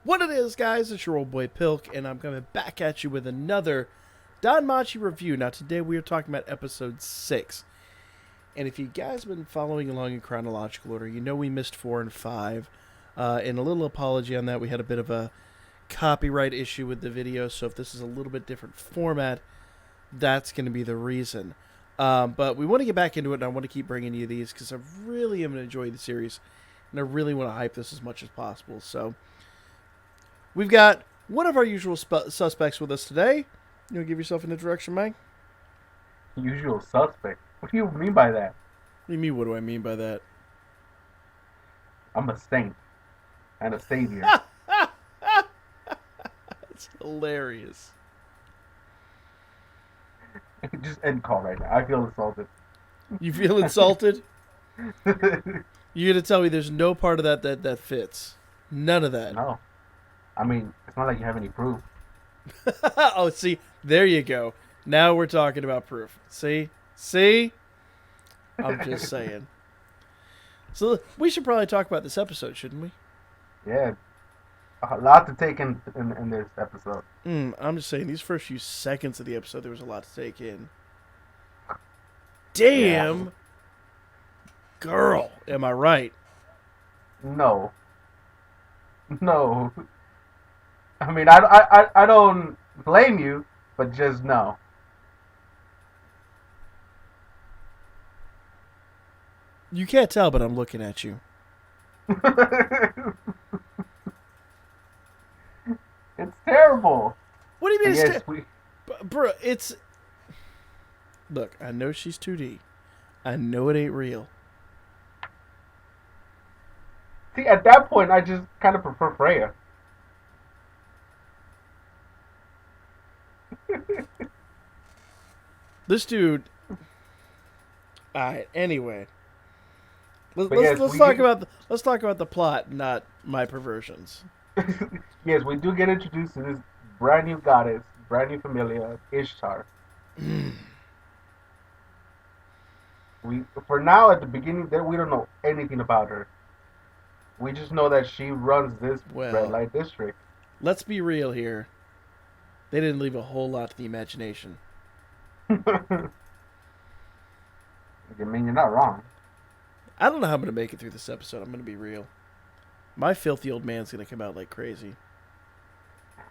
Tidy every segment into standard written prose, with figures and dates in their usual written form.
What it is, guys, it's your old boy Pilk, and I'm coming back at you with another DanMachi review. Now, today we are talking about episode 6. And if you guys have been following along in chronological order, you know we missed 4 and 5. And a little apology on that, we had a bit of a copyright issue with the video, so if this is a little bit different format, that's going to be the reason. But we want to get back into it, and I want to keep bringing you these because I really am going to enjoy the series, and I really want to hype this as much as possible. So we've got one of our usual suspects with us today. You want to give yourself an introduction, Mike? Usual suspect. What do you mean by that? What do you mean, what do I mean by that? I'm a saint and a savior. That's hilarious. Just end call right now. I feel assaulted. You feel insulted? You're going to tell me there's no part of that fits? None of that. No. I mean, it's not like you have any proof. Oh, see, there you go. Now we're talking about proof. See? I'm just saying. So we should probably talk about this episode, shouldn't we? Yeah. A lot to take in this episode. I'm just saying, these first few seconds of the episode, there was a lot to take in. Damn! Yeah. Girl, am I right? No. I mean, I don't blame you, but just no. You can't tell, but I'm looking at you. It's terrible. What do you mean yes, it's terrible? Bro, it's... Look, I know she's 2D. I know it ain't real. See, at that point, I just kind of prefer Freya. This dude... Alright, anyway. Let's talk about the plot, not my perversions. Yes, we do get introduced to this brand new goddess, brand new familia, Ishtar. For now, at the beginning, we don't know anything about her. We just know that she runs this red light district. Let's be real here. They didn't leave a whole lot to the imagination. I mean, you're not wrong. I don't know how I'm going to make it through this episode. I'm going to be real. My filthy old man's going to come out like crazy.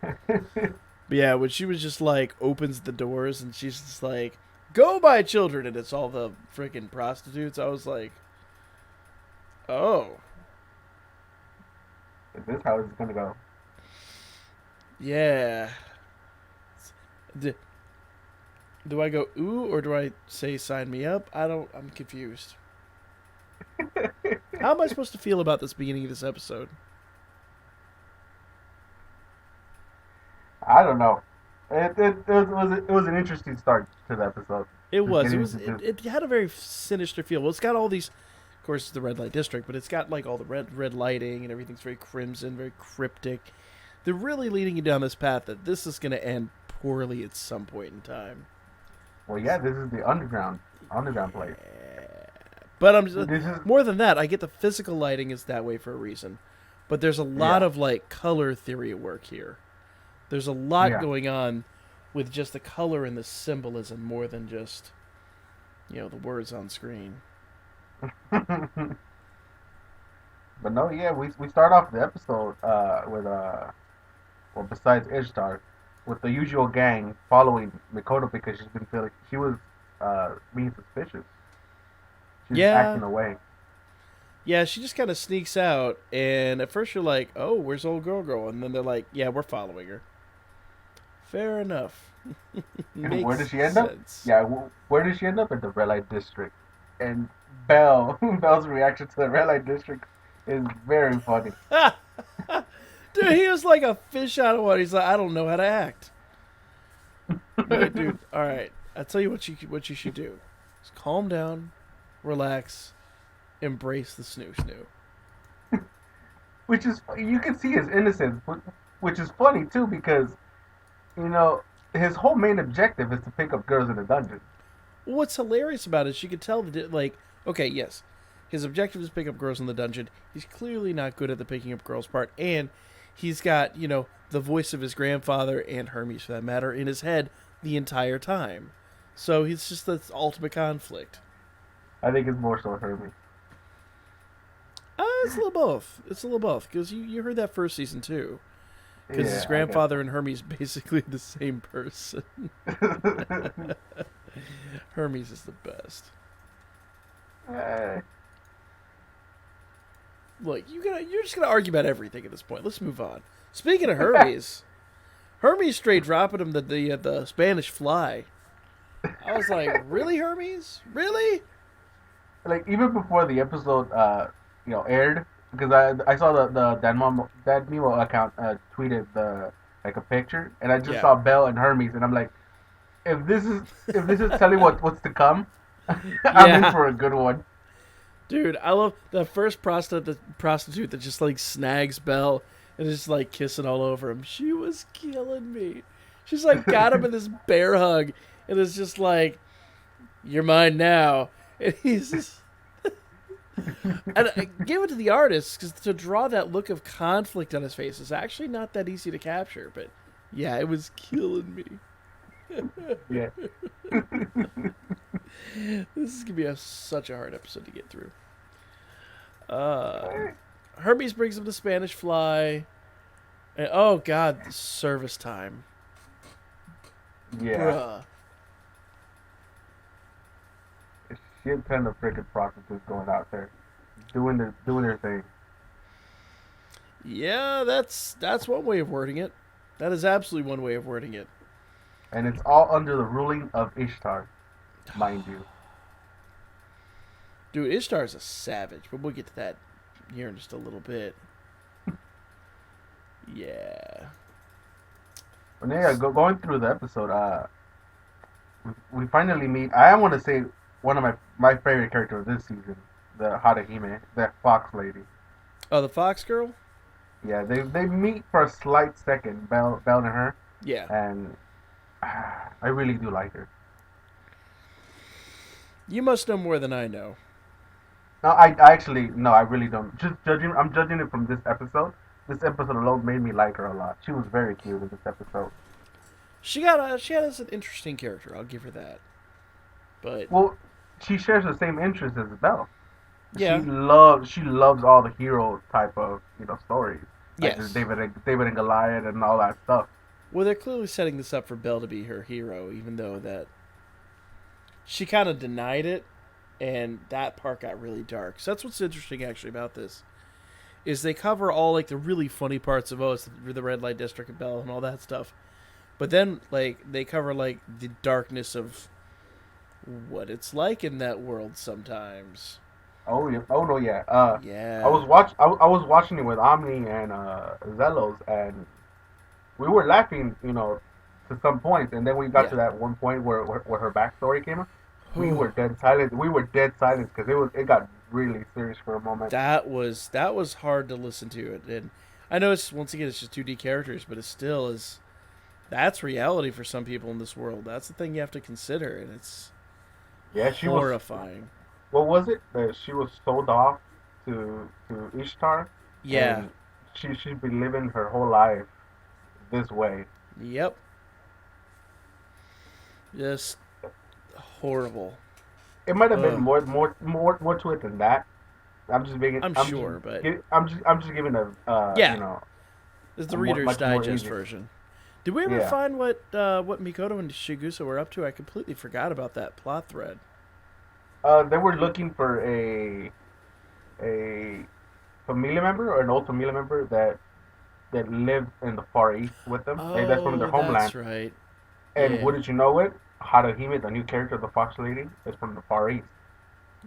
But yeah, when she was just like, opens the doors and she's just like, go my children, and it's all the freaking prostitutes, I was like, oh. Is this how it's going to go? Yeah. Do I go ooh, or do I say sign me up? I'm confused. How am I supposed to feel about this beginning of this episode? I don't know. It was an interesting start to the episode. It had a very sinister feel. Well, it's got all these, of course, it's the red light district, but it's got like all the red lighting and everything's very crimson, very cryptic. They're really leading you down this path that this is going to end poorly at some point in time. Well, yeah, this is the underground place. But more than that, I get the physical lighting is that way for a reason. But there's a lot of like color theory at work here. There's a lot going on with just the color and the symbolism more than just, the words on screen. But no, yeah, we start off the episode with besides Ishtar, with the usual gang following Mikoto because she was being suspicious. She's acting away. Yeah, she just kind of sneaks out, and at first you're like, oh, where's old girl? And then they're like, yeah, we're following her. Fair enough. And where does she end up? Yeah, where does she end up? In the red light district. And Bell's reaction to the red light district is very funny. Dude, he was like a fish out of water. He's like, I don't know how to act. Like, dude, all right. I'll tell you what you should do. Just calm down, relax, embrace the snoo. Which is, you can see his innocence, which is funny too because, his whole main objective is to pick up girls in the dungeon. What's hilarious about it is you could tell that, like, okay, yes, his objective is to pick up girls in the dungeon. He's clearly not good at the picking up girls part, and he's got, the voice of his grandfather and Hermes, for that matter, in his head the entire time. So he's just the ultimate conflict. I think it's more so Herbie. It's a little both. It's a little both. Because you heard that first season, too. Because his Yeah, I guess grandfather and Hermes basically the same person. so. Hermes is the best. Eh, Look, you're just gonna argue about everything at this point. Let's move on. Speaking of Hermes, Hermes straight dropping him the Spanish fly. I was like, really, Hermes? Really? like even before the episode aired, because I saw the Dan Memo account tweeted the like a picture, and I just Yeah. saw Belle and Hermes, and I'm like, if this is telling what's to come, I'm in Yeah. for a good one. Dude, I love the first prostitute that just like snags Belle and is just like kissing all over him. She was killing me. She's like got him in this bear hug and is just like, "You're mine now." And he's just, and I give it to the artist because to draw that look of conflict on his face is actually not that easy to capture. But yeah, it was killing me. Yeah. This is gonna be such a hard episode to get through. Hermes brings him the Spanish fly, and oh god, the service time, Yeah. bruh. Shit ton of freaking prostitutes going out there, doing their thing. Yeah, that's one way of wording it. That is absolutely one way of wording it. And it's all under the ruling of Ishtar, mind you. Dude, Ishtar's a savage, but we'll get to that here in just a little bit. Yeah. But yeah, going through the episode, we finally meet. I want to say one of my favorite character of this season, the Harahime, that fox lady. Oh, the Fox girl? Yeah, they meet for a slight second, Belle and her, Yeah. and I really do like her. You must know more than I know. No, I actually no, I really don't. I'm judging it from this episode. This episode alone made me like her a lot. She was very cute in this episode. She has an interesting character. I'll give her that. But Well, she shares the same interests as Belle. yeah, She loves all the hero type of stories, like this yes. David and Goliath and all that stuff. Well, they're clearly setting this up for Belle to be her hero, even though that she kind of denied it, and that part got really dark. So that's what's interesting actually about this is they cover all like the really funny parts of it's the red light district of Belle and all that stuff, but then like they cover like the darkness of what it's like in that world sometimes. Oh yeah, oh no yeah. Yeah, I was watching it with Omni and Zelos, and we were laughing, to some points, and then we got yeah. to that one point where her backstory came up. We were dead silent. We were dead silent because it got really serious for a moment. That was hard to listen to, and I know it's once again it's just 2D characters, but it still is. That's reality for some people in this world. That's the thing you have to consider, and it's Yeah, she was. horrifying. What was it? That she was sold off to Ishtar, Yeah. and she'd been living her whole life this way. Yep. Just horrible. It might have been Ugh. more to it than that. I'm just being. I'm sure, but I'm just giving a yeah, it's the Reader's much more Digest easy. version. Did we ever Yeah. find what Mikoto and Shigusa were up to? I completely forgot about that plot thread. They were looking for a family member or an old family member that lived in the Far East with them. That's from their Oh, homeland. that's right. And Yeah. wouldn't you know it? Haruhime, the new character of the Fox Lady, is from the Far East.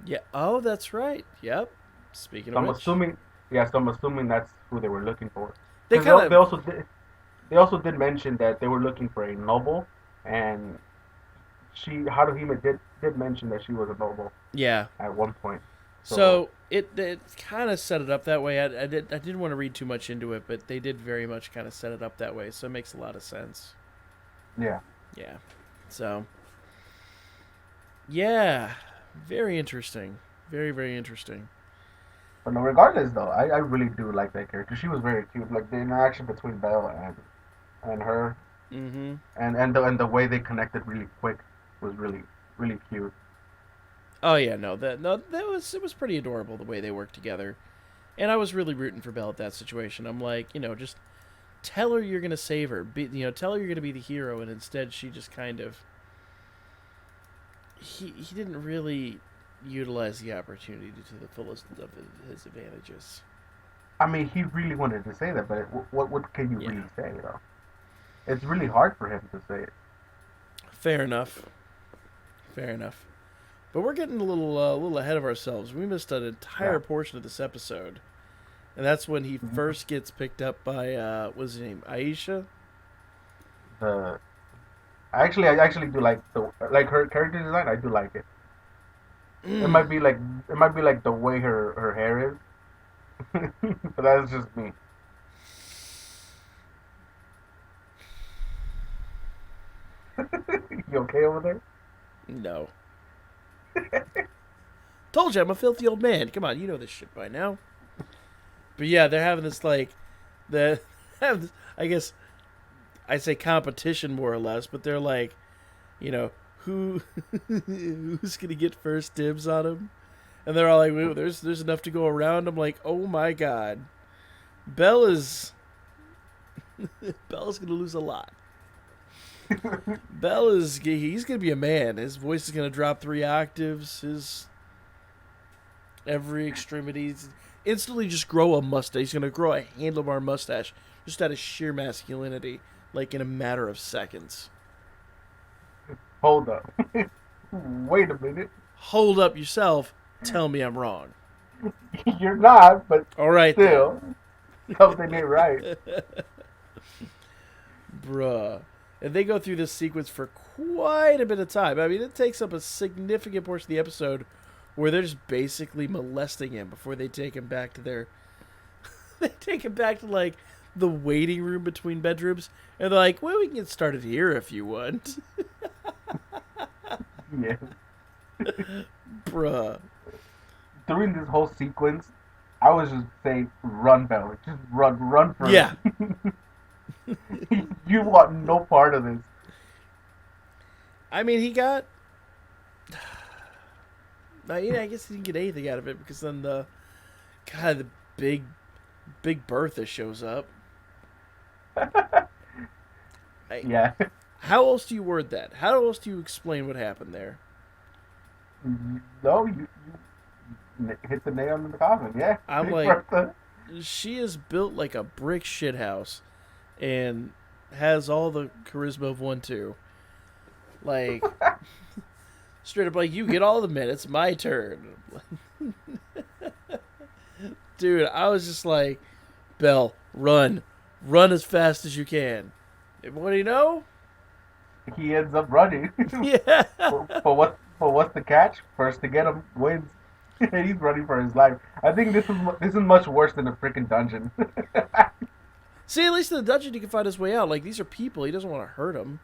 Yeah. Oh, that's right. Yep. Speaking So of I'm which, assuming, so I'm assuming that's who they were looking for. they Because kind they of also did mention that they were looking for a noble, and Haruhime did mention that she was a noble yeah. at one point. So it kind of set it up that way. I didn't want to read too much into it, but they did very much kind of set it up that way. So it makes a lot of sense. Yeah. Yeah. So yeah, very interesting. Very very interesting. But no, regardless though, I really do like that character. She was very cute. Like the interaction between Belle and her, Mm-hmm. and the way they connected really quick was really cute. Oh yeah, no, it was pretty adorable the way they worked together, and I was really rooting for Belle at that situation. I'm like, just tell her you're gonna save her, tell her you're gonna be the hero, and instead she just kind of he didn't really utilize the opportunity to the fullest of his advantages. I mean, he really wanted to say that, but what can you Yeah, really say though? It's really hard for him to say it. fair enough. Fair enough. But we're getting a little ahead of ourselves. We missed an Yeah. entire portion of this episode, and that's when he Mhm. first gets picked up by what's his name, Aisha. The I actually do like her character design. I do like it. It might Mm. be like it might be like the way her hair is, but that's just me. You okay over there? No, told you I'm a filthy old man. Come on, you know this shit by now. But yeah, they're having this like the have this, I guess I say competition more or less, but they're like, you know, who who's gonna get first dibs on him? And they're all like, "Wait, there's enough to go around." I'm like, "Oh my god, Bell is Bell's gonna lose a lot. Bell is he's gonna be a man. His voice is gonna drop 3 octaves. His every extremity instantly just grow a mustache. He's gonna grow a handlebar mustache just out of sheer masculinity, like in a matter of seconds. Hold up. Wait a minute. Hold up yourself. Tell me I'm wrong. You're not, but All right then, still, something ain't right. bruh. And they go through this sequence for quite a bit of time. I mean, it takes up a significant portion of the episode where they're just basically molesting him before they take him back to their. They take him back to like the waiting room between bedrooms, and they're like, "Well, we can get started here if you want." Yeah. Bruh. During this whole sequence, I was just saying, run, Bella. Just run for Yeah. it. You want no part of this. I mean, he got. I guess he didn't get anything out of it because then the big Bertha shows up. I, Yeah. how else do you word that? How else do you explain what happened there? No, you hit the nail in the coffin. Yeah. I'm Big like, Bertha. she is built like a brick shithouse and has all the charisma of one too. Like straight up, like you get all the minutes, my turn. Dude, I was just like, Bell, run as fast as you can. And what do you know? He ends up running. Yeah. What's the catch? First to get him wins. He's running for his life. I think this is much worse than a freaking dungeon. See, at least in the dungeon he can find his way out. Like these are people, he doesn't want to hurt them.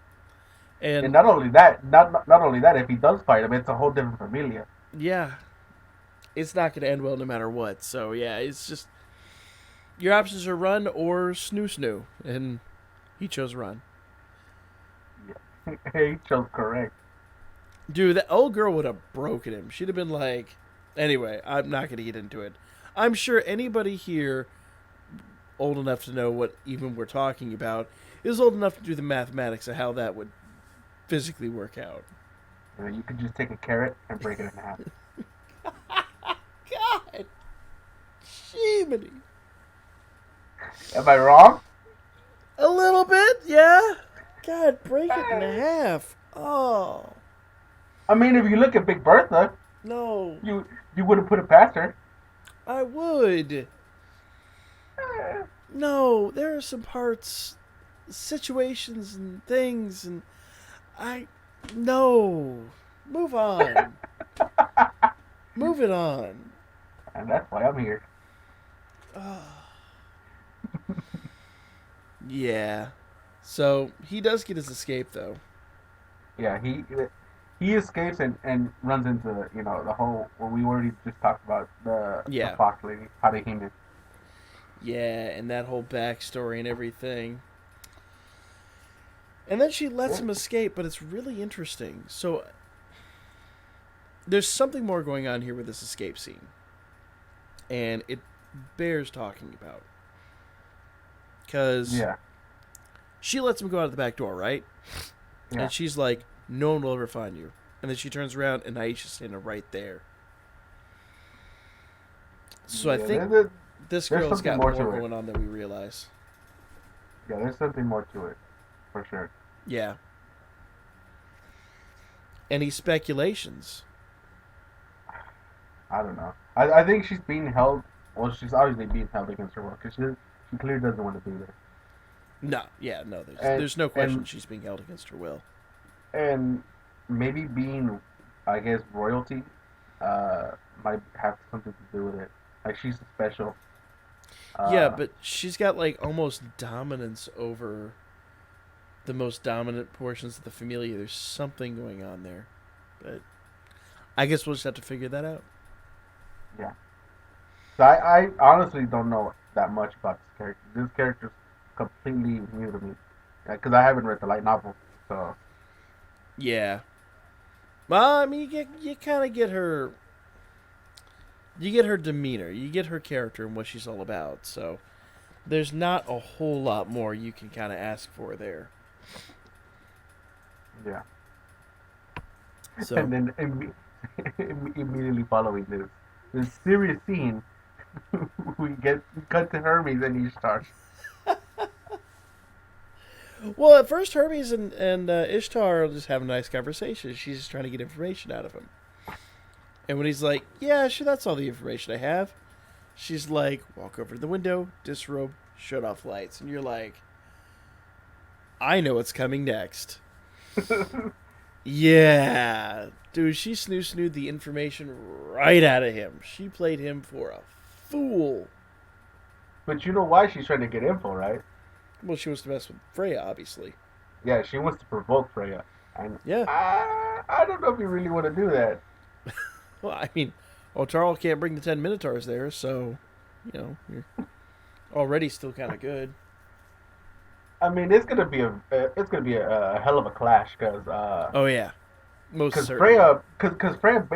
And And not only that, if he does fight him, it's a whole different familia. yeah, it's not going to end well no matter what. So yeah, it's just your options are run or snoo, and he chose run. Yeah. He chose correct. Dude, that old girl would have broken him. She'd have been like, anyway, I'm not going to get into it. I'm sure anybody here old enough to know what even we're talking about is old enough to do the mathematics of how that would physically work out. You could just take a carrot and break it in half. God, Jiminy. Am I wrong? A little bit, yeah. God, break it in half. Oh I mean, if you look at Big Bertha, no, you wouldn't put it past her. I would. No, there are some parts, situations, and things, and I. No. Move on. Move it on. And that's why I'm here. Oh. Yeah. So he does get his escape though. Yeah, he escapes and runs into the whole what we already just talked about the Yeah. fox lady Harihime. Yeah, and that whole backstory and everything. And then she lets Yeah, him escape, but it's really interesting. So there's something more going on here with this escape scene. And it bears talking about. Because yeah, she lets him go out the back door, right? yeah. And she's like, no one will ever find you. And then she turns around and Aisha's standing right there. So I Yeah, think this there's girl's something got more more to it. going on than we realize. Yeah, there's something more to it, for sure. Yeah. Any speculations? I don't know. I think she's being held. Well, she's obviously being held against her will because she clearly doesn't want to be there. No, yeah, no. And There's no question and she's being held against her will. and maybe being, I guess, royalty, uh, might have something to do with it. Like she's special. Yeah, Uh, but she's got like almost dominance over the most dominant portions of the familia. There's something going on there, but I guess we'll just have to figure that out. yeah. So I honestly don't know that much about this character. This character's completely new to me because I haven't read the light novel. So Yeah. Well, I mean, you kind of get her. You get her demeanor. You get her character and what she's all about. So there's not a whole lot more you can kind of ask for there. yeah. So And then immediately following this serious scene, we cut to Hermes and Ishtar. well, at first Hermes and Ishtar are just having a nice conversation. She's just trying to get information out of him. And when he's like, "Yeah, sure, that's all the information I have," she's like, "Walk over to the window, disrobe, shut off lights," and you're like, "I know what's coming next." Yeah, dude, she snooed the information right out of him. She played him for a fool. But you know why she's trying to get info, right? Well, she wants to mess with Freya, obviously. Yeah, she wants to provoke Freya, and Yeah. I don't know if you really want to do that. Well, I mean, Otaro can't bring the 10 Minotaurs there, so, you're already still kind of good. I mean, it's gonna be a hell of a clash Oh, yeah. Most because certainly. Freya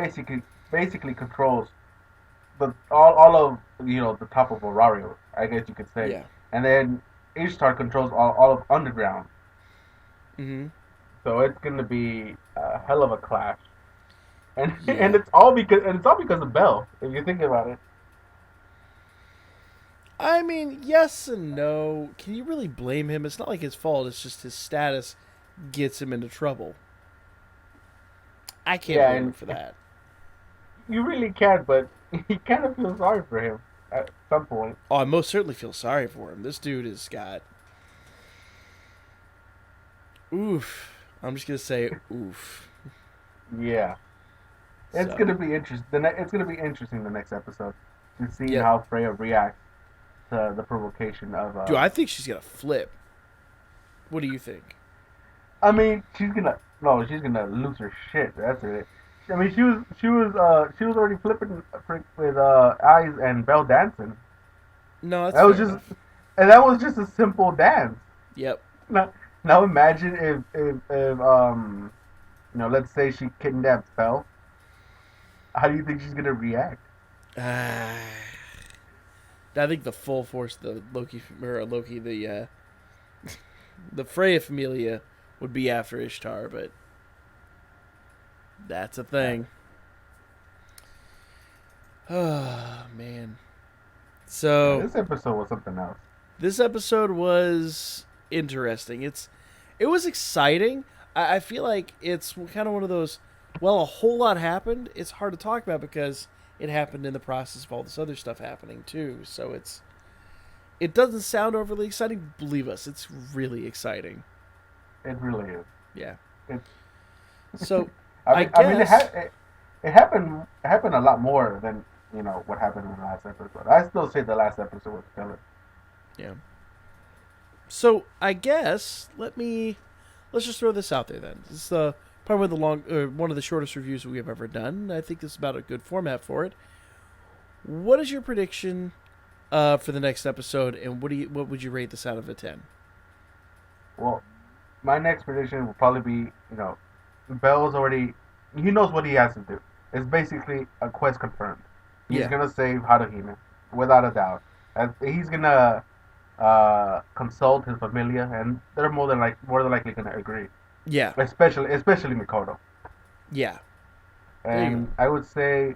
basically controls the all of the top of Orario, I guess you could say, Yeah. and then Ishtar controls all of underground. Mm-hmm. So it's gonna be a hell of a clash, and and Yeah. it's all because of Bell. If you think about it, I mean, yes and no. Can you really blame him? It's not like his fault. It's just his status gets him into trouble. I can't yeah, blame him and for that. you really can't, but you kind of feel sorry for him at some point. Oh, I most certainly feel sorry for him. This dude has got oof. I'm just gonna say oof. Yeah, it's So, gonna be interesting. It's gonna be interesting the next episode to see yep. how Freya reacts to the provocation of. Dude, I think she's gonna flip. What do you think? I mean, she's gonna lose her shit. That's it. I mean, she was already flipping with Eyes and Bell dancing. No, that's That was fair just, enough. and that was just a simple dance. Yep. Now, now imagine if let's say she kidnaps Bell. How do you think she's gonna react? I think the full force of the Loki, the Freya familia would be after Ishtar, but that's a Yeah, thing. Oh man. yeah. So This episode was something else. this episode was interesting. It was exciting. I feel like it's kind of one of those. Well, a whole lot happened. It's hard to talk about because it happened in the process of all this other stuff happening too. So it doesn't sound overly exciting. Believe us, it's really exciting. It really is. Yeah. It, So I I mean, I mean, guess it happened a lot more than what happened in the last episode. I still say the last episode was killer. yeah. So I guess let's just throw this out there then. This is the Probably one of the shortest reviews we have ever done. I think this is about a good format for it. What is your prediction for the next episode, and what would you rate this out of a 10? Well, my next prediction will probably be, Bell's already, he knows what he has to do. It's basically a quest confirmed. He's Yeah. gonna save Haruhime, without a doubt. And he's gonna consult his familia, and they're more than likely gonna agree. Yeah. Especially Mikoto. Yeah. There you go. And I would say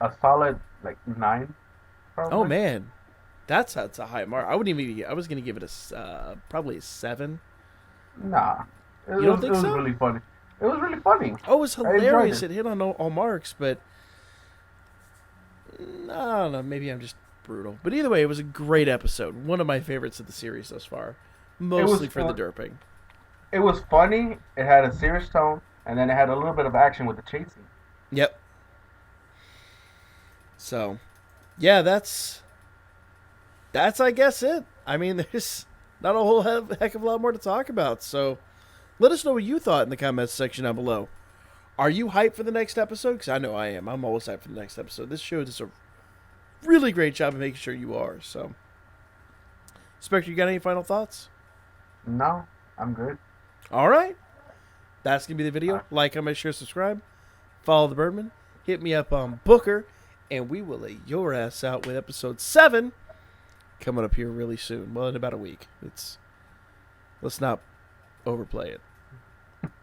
a solid like 9. Probably. Oh man, that's a high mark. I wouldn't even. I was gonna give it probably a 7. Nah, You don't think it was so? really funny. It was really funny. Oh, it was I enjoyed hilarious. it. It hit on all marks, but I don't know. Maybe I'm just brutal. But either way, it was a great episode. One of my favorites of the series thus far. Mostly for the fun. derping. It was funny. It had a serious tone, and then it had a little bit of action with the chasing. Yep. So, yeah, that's I guess it. I mean, there's not a whole heck of a lot more to talk about. So, let us know what you thought in the comments section down below. Are you hyped for the next episode? Because I know I am. I'm always hyped for the next episode. This show does a really great job of making sure you are. So, Specter, you got any final thoughts? No, I'm good. All right. That's going to be the video. Like, comment, share, subscribe. Follow the Birdman. Hit me up on Booker. And we will lay your ass out with episode 7 coming up here really soon. Well, in about a week. Let's not overplay it.